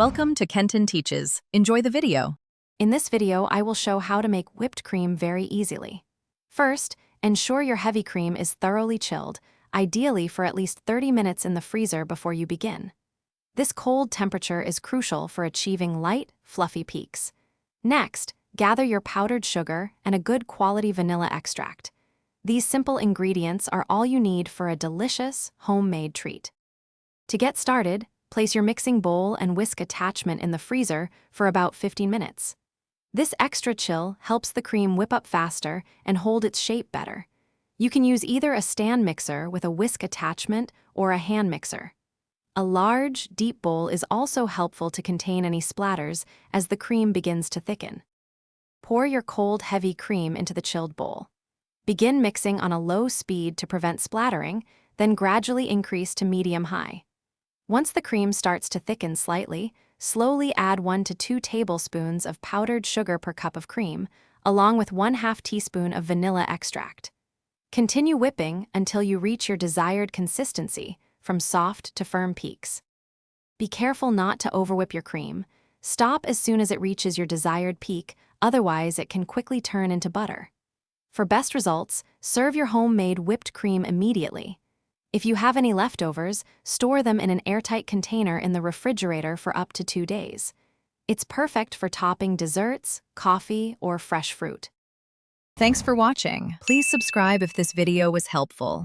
Welcome to Kenton Teaches. Enjoy the video. In this video, I will show how to make whipped cream very easily. First, ensure your heavy cream is thoroughly chilled, ideally for at least 30 minutes in the freezer before you begin. This cold temperature is crucial for achieving light, fluffy peaks. Next, gather your powdered sugar and a good quality vanilla extract. These simple ingredients are all you need for a delicious, homemade treat. To get started, place your mixing bowl and whisk attachment in the freezer for about 15 minutes. This extra chill helps the cream whip up faster and hold its shape better. You can use either a stand mixer with a whisk attachment or a hand mixer. A large, deep bowl is also helpful to contain any splatters as the cream begins to thicken. Pour your cold, heavy cream into the chilled bowl. Begin mixing on a low speed to prevent splattering, then gradually increase to medium-high. Once the cream starts to thicken slightly, slowly add 1 to 2 tablespoons of powdered sugar per cup of cream, along with 1/2 teaspoon of vanilla extract. Continue whipping until you reach your desired consistency, from soft to firm peaks. Be careful not to overwhip your cream. Stop as soon as it reaches your desired peak, otherwise it can quickly turn into butter. For best results, serve your homemade whipped cream immediately. If you have any leftovers, store them in an airtight container in the refrigerator for up to 2 days. It's perfect for topping desserts, coffee, or fresh fruit. Thanks for watching. Please subscribe if this video was helpful.